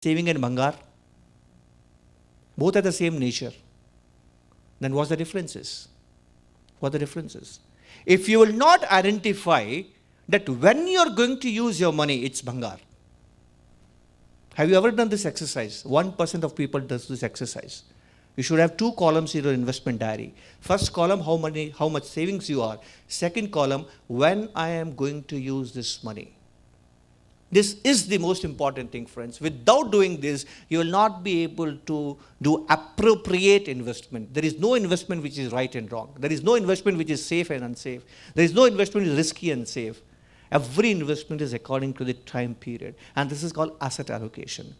saving in Bangar? Both are the same nature. Then what's the differences? What are the differences? If you will not identify that when you're going to use your money, it's Bangar. Have you ever done this exercise? 1% of people does this exercise. You should have two columns in your investment diary. First column, how much savings you are. Second column, when I am going to use this money. This is the most important thing, friends. Without doing this, you will not be able to do appropriate investment. There is no investment which is right and wrong. There is no investment which is safe and unsafe. There is no investment which is risky and safe. Every investment is according to the time period. And this is called asset allocation.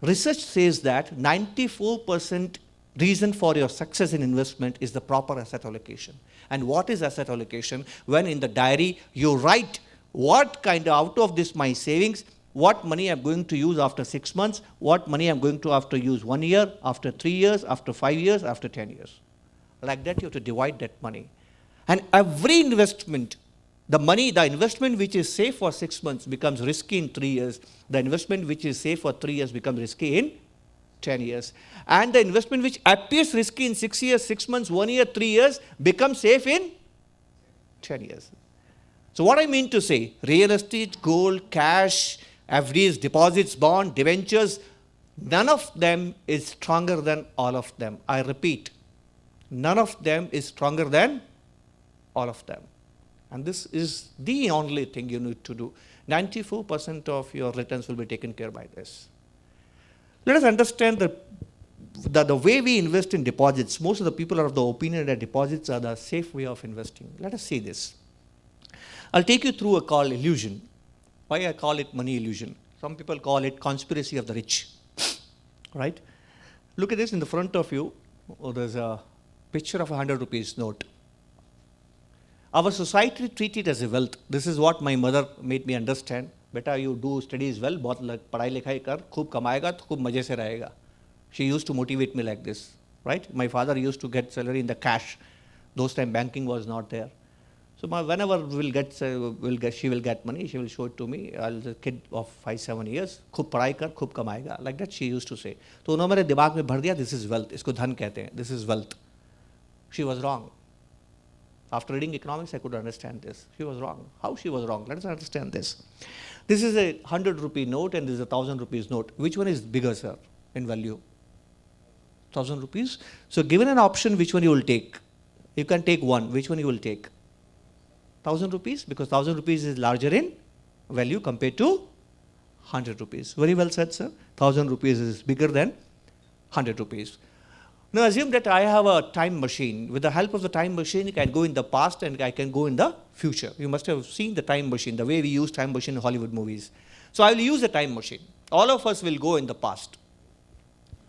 Research says that 94% reason for your success in investment is the proper asset allocation. And what is asset allocation? When in the diary you write what kind of, out of this my savings, what money I'm going to use after 6 months, what money I'm going to have to use 1 year, after 3 years, after 5 years, after 10 years. Like that you have to divide that money. And every investment, the investment which is safe for 6 months becomes risky in 3 years. The investment which is safe for 3 years becomes risky in 10 years. And the investment which appears risky in 6 years, 6 months, 1 year, 3 years becomes safe in 10 years. So what I mean to say, real estate, gold, cash, FDs, deposits, bond, debentures, none of them is stronger than all of them. I repeat, none of them is stronger than all of them. And this is the only thing you need to do. 94% of your returns will be taken care by this. Let us understand the way we invest in deposits. Most of the people are of the opinion that deposits are the safe way of investing. Let us see this. I'll take you through a call illusion. Why I call it money illusion? Some people call it conspiracy of the rich. Right? Look at this in the front of you. Oh, there's a picture of a 100 rupees note. Our society treats it as a wealth. This is what my mother made me understand. Beta, you do studies well, बहुत पढ़ाई लिखाई कर, खूब कमाएगा तो खूब मजे से रहेगा. She used to motivate me like this. Right? My father used to get salary in the cash. Those time banking was not there. So whenever she will get money, she will show it to me. I'll a kid of 5-7 years, खूब पढ़ाई कर, खूब कमाएगा. Like that she used to say. तो उन्होंने मेरे दिमाग में भर दिया, this is wealth. इसको धन कहते हैं. This is wealth. She was wrong. After reading economics, I could understand this. She was wrong. How she was wrong? Let us understand this. This is a 100 rupee note and this is a 1000 rupees note. Which one is bigger, sir, in value? 1000 rupees. So given an option, which one you will take? You can take one. Which one you will take? 1000 rupees, because 1000 rupees is larger in value compared to 100 rupees. Very well said, sir. 1000 rupees is bigger than 100 rupees. Now assume that I have a time machine. With the help of the time machine, I can go in the past and I can go in the future. You must have seen the time machine, the way we use time machine in Hollywood movies. So I will use the time machine. All of us will go in the past.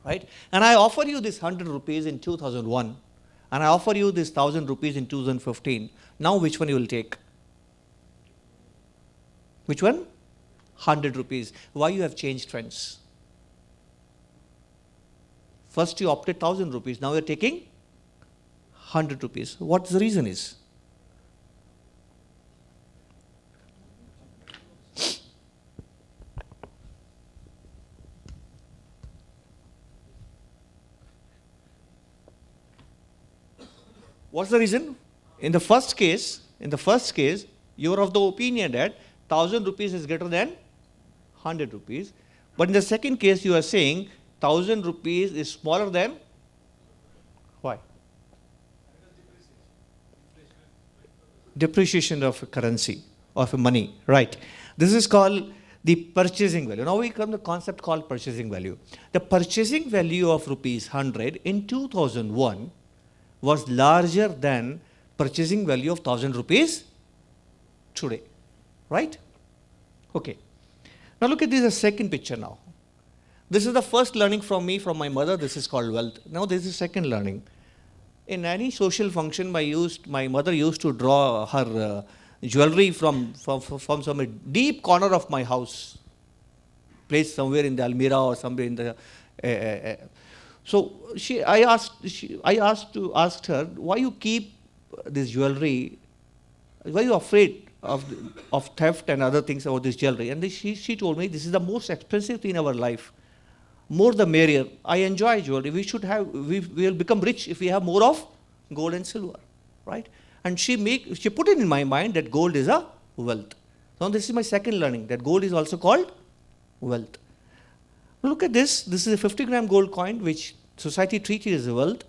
Right? And I offer you this 100 rupees in 2001. And I offer you this 1000 rupees in 2015. Now which one you will take? Which one? 100 rupees. Why you have changed trends? First you opted 1000 rupees. Now you are taking 100 rupees. What the reason is? What's the reason? In the first case, you are of the opinion that 1000 rupees is greater than 100 rupees. But in the second case, you are saying 1000 rupees is smaller than, why? Depreciation of a currency, of a money, right. This is called the purchasing value. Now we come to the concept called purchasing value. The purchasing value of rupees 100 in 2001 was larger than purchasing value of 1000 rupees today, right? Okay. Now look at this, the second picture now. This is the first learning from me, from my mother. This is called wealth. Now this is second learning. In any social function, my mother used to draw her jewelry from some deep corner of my house, placed somewhere in the Almira or somewhere in the. So I asked her, why you keep this jewelry? Why are you afraid of theft and other things about this jewelry? And she told me, this is the most expensive thing in our life. more the merrier. I enjoy jewelry. We will become rich if we have more of gold and silver, right? And she put it in my mind that gold is a wealth. Now this is my second learning, that gold is also called wealth. Look at this. This is a 50-gram gold coin, which society treated as a wealth.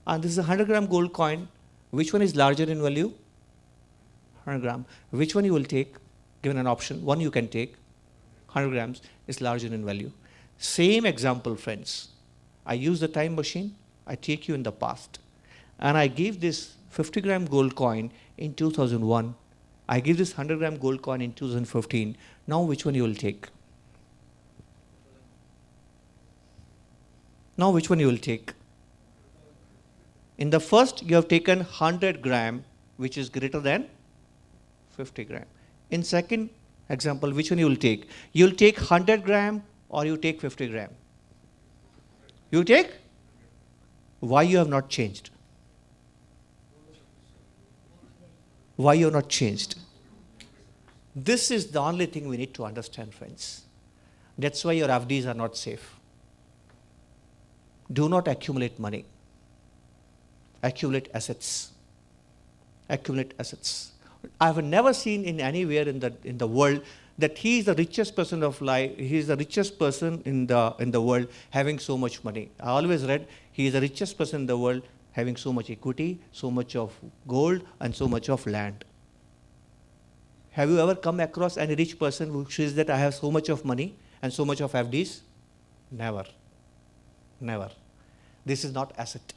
And this is a 100-gram gold coin. Which one is larger in value? 100 gram. Which one you will take? Given an option, one you can take. 100 grams is larger in value. Same example, friends. I use the time machine. I take you in the past. And I give this 50-gram gold coin in 2001. I give this 100-gram gold coin in 2015. Now which one you will take? Now which one you will take? In the first, you have taken 100 gram, which is greater than 50 gram. In second example, which one you will take? You will take 100 gram or you take 50 gram? You take? Why you have not changed? Why you have not changed? This is the only thing we need to understand, friends. That's why your FDs are not safe. Do not accumulate money. Accumulate assets. Accumulate assets. I have never seen in anywhere in the world that he is the richest person of life. He is the richest person in the world having so much money. I always read he is the richest person in the world having so much equity, so much of gold, and so much of land. Have you ever come across any rich person who says that I have so much of money and so much of FDs? Never. Never. This is not asset.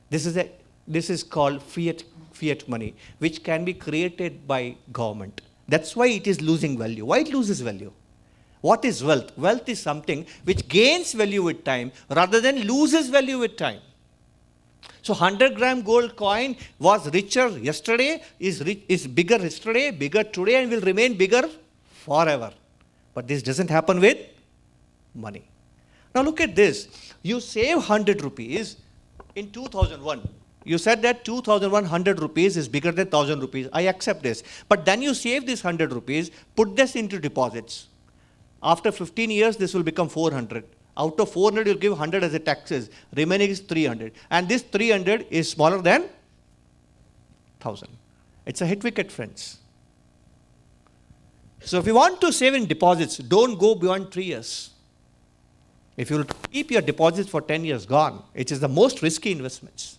This is called fiat money, which can be created by government. That's why it is losing value. Why it loses value? What is wealth? Wealth is something which gains value with time rather than loses value with time. So 100-gram gold coin was richer yesterday, is bigger yesterday, bigger today, and will remain bigger forever. But this doesn't happen with money. Now look at this. You save 100 rupees in 2001. You said that 2001 rupees is bigger than 1000 rupees. I accept this. But then you save this 100 rupees, put this into deposits. After 15 years, this will become 400. Out of 400, you'll give 100 as a taxes. Remaining is 300. And this 300 is smaller than 1000. It's a hit wicket, friends. So if you want to save in deposits, don't go beyond 3 years. If you will keep your deposits for 10 years, gone. It is the most risky investments.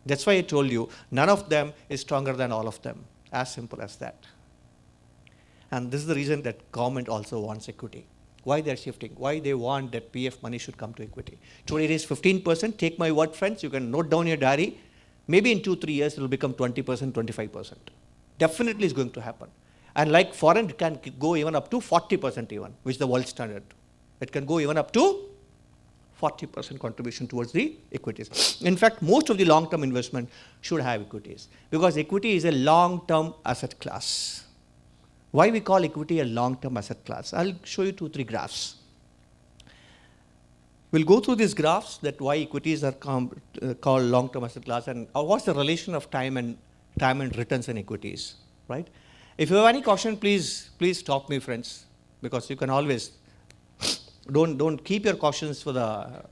That's why I told you, none of them is stronger than all of them. As simple as that. And this is the reason that government also wants equity. Why they are shifting? Why they want that PF money should come to equity? Today it is 15%. Take my word, friends. You can note down your diary. Maybe in 2-3 years, it will become 20%, 25%. Definitely is going to happen. And like foreign, it can go even up to 40% even, which is the world standard. It can go even up to 40% contribution towards the equities. In fact, most of the long-term investment should have equities because equity is a long-term asset class. Why we call equity a long-term asset class? I'll show you 2-3 graphs. We'll go through these graphs that why equities are called long-term asset class and what's the relation of time and returns in equities, right? If you have any question, please stop me, friends, because you can always don't keep your questions for the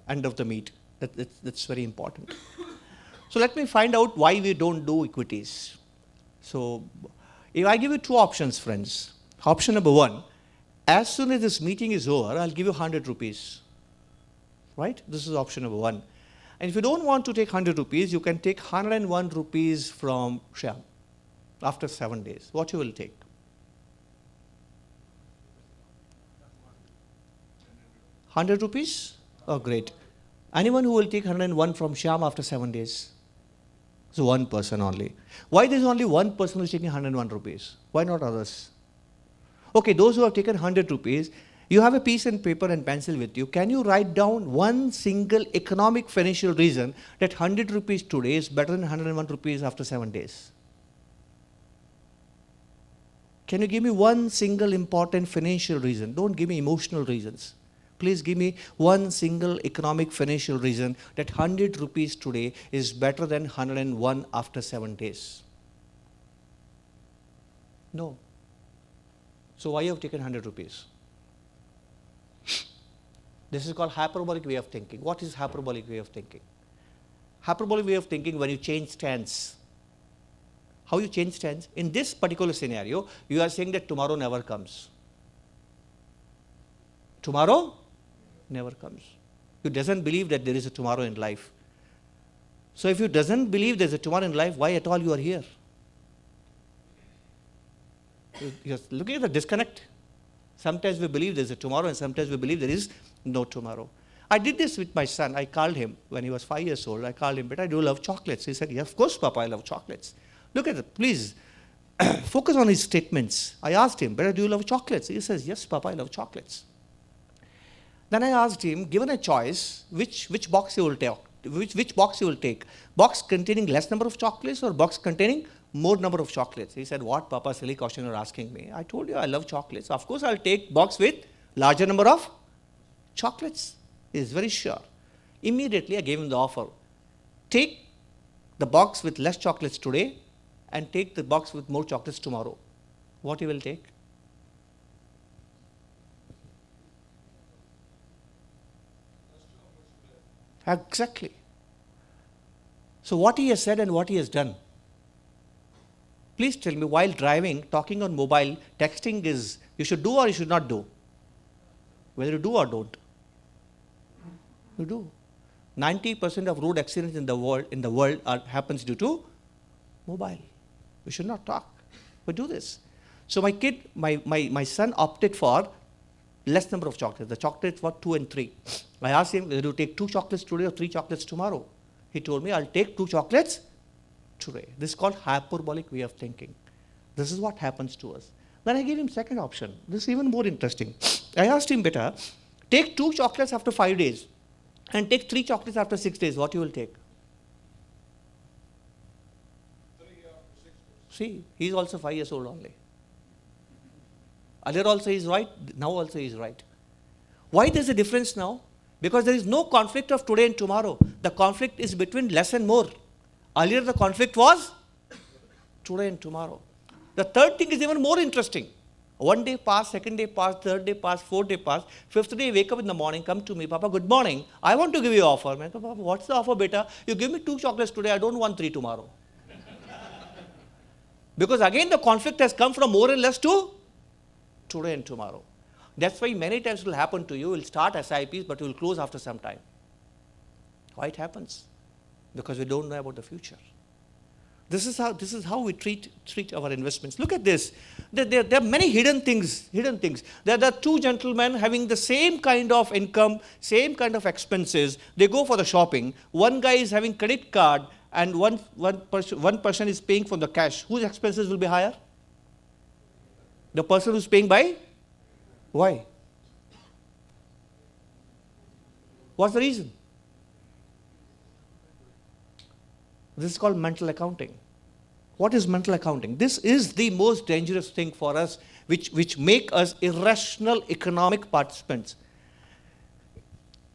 end of the meet. That's very important. So let me find out why we don't do equities. So if I give you 2 options, friends. Option number 1, as soon as this meeting is over, I'll give you 100 rupees. Right? This is option number 1. And if you don't want to take 100 rupees, you can take 101 rupees from Shyam after 7 days. What you will take? ₹100? Oh, great. Anyone who will take 101 from Shyam after 7 days? So one person only. Why there is only one person who is taking 101 rupees? Why not others? Okay, those who have taken 100 rupees, you have a piece and paper and pencil with you. Can you write down one single economic financial reason that 100 rupees today is better than 101 rupees after 7 days? Can you give me one single important financial reason? Don't give me emotional reasons. Please give me one single economic financial reason that 100 rupees today is better than 101 after 7 days. No. So why you have taken 100 rupees? This is called hyperbolic way of thinking. What is hyperbolic way of thinking? Hyperbolic way of thinking when you change stance. How you change stance? In this particular scenario, you are saying that tomorrow never comes. Tomorrow never comes. You doesn't believe that there is a tomorrow in life. So if you doesn't believe there is a tomorrow in life, why at all you are here? You're looking at the disconnect. Sometimes we believe there is a tomorrow and sometimes we believe there is no tomorrow. I did this with my son. I called him when he was 5 years old. I called him, but I do love chocolates. He said, yes, of course, Papa, I love chocolates. Look at it, please. Focus on his statements. I asked him, but do you love chocolates? He says, yes, Papa, I love chocolates. Then I asked him, given a choice, which box he will take? Which box he will take? Box containing less number of chocolates or box containing more number of chocolates? He said, what, Papa, silly question you're asking me? I told you I love chocolates. Of course, I'll take box with larger number of chocolates. He is very sure. Immediately, I gave him the offer. Take the box with less chocolates today and take the box with more chocolates tomorrow. What he will take? Exactly. So what he has said and what he has done. Please tell me, while driving, talking on mobile, texting is, you should do or you should not do? Whether you do or don't. You do. 90% of road accidents in the world happens due to mobile. We should not talk. We do this. So my son opted for less number of chocolates. The chocolates were 2 and 3. I asked him, will you take 2 chocolates today or 3 chocolates tomorrow? He told me, I'll take 2 chocolates today. This is called hyperbolic way of thinking. This is what happens to us. Then I gave him second option. This is even more interesting. I asked him better, take 2 chocolates after 5 days and take 3 chocolates after 6 days. What you will take? 3 after 6 days. See, he is also 5 years old only. Earlier also he is right, now also he is right. Why there is a difference now? Because there is no conflict of today and tomorrow. The conflict is between less and more. Earlier the conflict was today and tomorrow. The third thing is even more interesting. 1 day passed, 2nd day passed, 3rd day passed, 4th day passed, 5th day wake up in the morning, come to me, Papa, good morning. I want to give you an offer. I go, Papa, what's the offer, beta? You give me 2 chocolates today, I don't want 3 tomorrow. Because again the conflict has come from more and less to today and tomorrow. That's why many times it will happen to you. You will start SIPs, but you will close after some time. Why it happens? Because we don't know about the future. This is how we treat our investments. Look at this. There are many hidden things. There are 2 gentlemen having the same kind of income, same kind of expenses. They go for the shopping. One guy is having credit card and one person is paying for the cash. Whose expenses will be higher? The person who's paying by? Why? What's the reason? This is called mental accounting. What is mental accounting? This is the most dangerous thing for us, which make us irrational economic participants.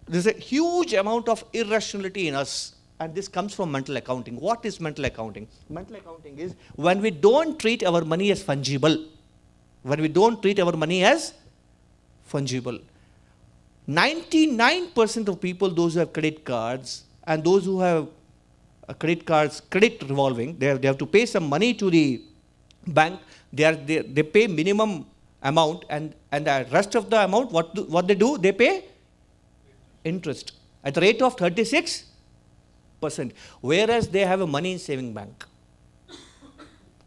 There's a huge amount of irrationality in us, and this comes from mental accounting. What is mental accounting? Mental accounting is when we don't treat our money as fungible. When we don't treat our money as fungible. 99% of people, those who have credit cards and those who have credit cards, credit revolving, they have to pay some money to the bank. They pay minimum amount and the rest of the amount, what they do? They pay interest at the rate of 36%. Whereas they have a money in saving bank.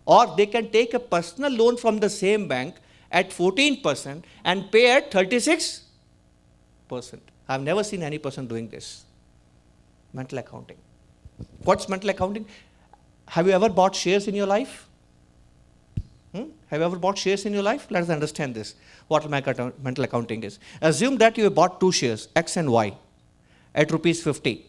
Or they can take a personal loan from the same bank at 14% and pay at 36%. I've never seen any person doing this. Mental accounting. What's mental accounting? Have you ever bought shares in your life? Have you ever bought shares in your life? Let us understand this. What mental accounting is. Assume that you have bought 2 shares, X and Y, at rupees 50.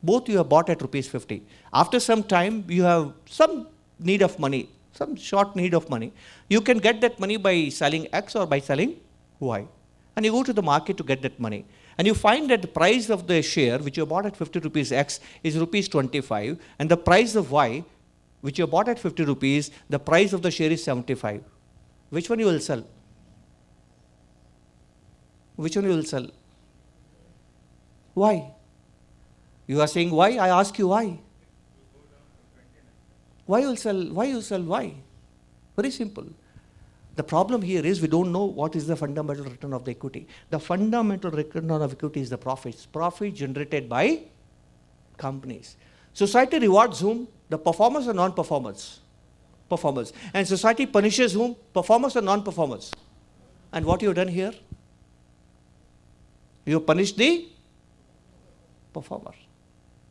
Both you have bought at rupees 50. After some time, you have some need of money, some short need of money. You can get that money by selling X or by selling Y. And you go to the market to get that money. And you find that the price of the share, which you bought at 50 rupees X, is rupees 25. And the price of Y, which you bought at 50 rupees, the price of the share is 75. Which one you will sell? Which one you will sell? Why? You are saying why? I ask you why. Why you will sell? Why you sell? Why? Very simple. The problem here is we don't know what is the fundamental return of the equity. The fundamental return of equity is the profits. Profit generated by companies. Society rewards whom? The performers or non-performers? Performers. And society punishes whom? Performers or non-performers? And what you have done here? You punish the performer.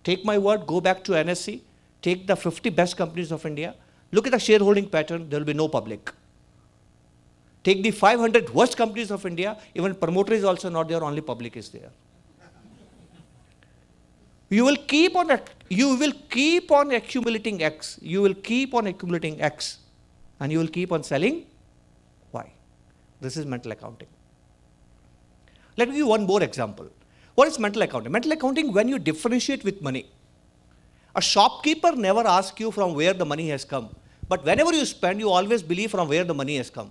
Take my word, go back to NSE, take the 50 best companies of India, look at the shareholding pattern, there will be no public. Take the 500 worst companies of India, even promoter is also not there, only public is there. You will keep on accumulating X. You will keep on accumulating X. And you will keep on selling Y. This is mental accounting. Let me give you one more example. What is mental accounting? Mental accounting, when you differentiate with money. A shopkeeper never asks you from where the money has come. But whenever you spend, you always believe from where the money has come.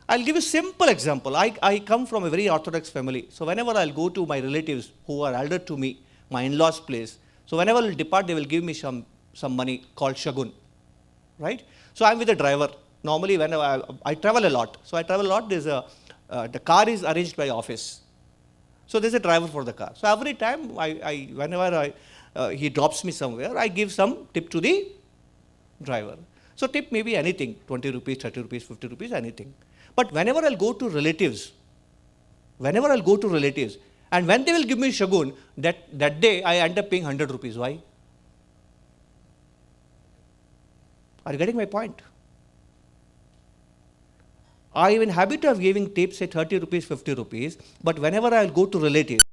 I'll give you a simple example. I come from a very orthodox family. So whenever I'll go to my relatives who are elder to me, my in-laws' place, so whenever I'll depart, they will give me some money called shagun. Right? So I'm with a driver. Normally, when I travel a lot. So I travel a lot. The car is arranged by office. So there's a driver for the car. So every time, whenever he drops me somewhere, I give some tip to the driver. So tip may be anything, 20 rupees, 30 rupees, 50 rupees, anything. But whenever I'll go to relatives, and when they will give me shagun, that day I end up paying 100 rupees. Why? Are you getting my point? I am in habit of giving tips, say 30 rupees, 50 rupees, but whenever I'll go to relatives,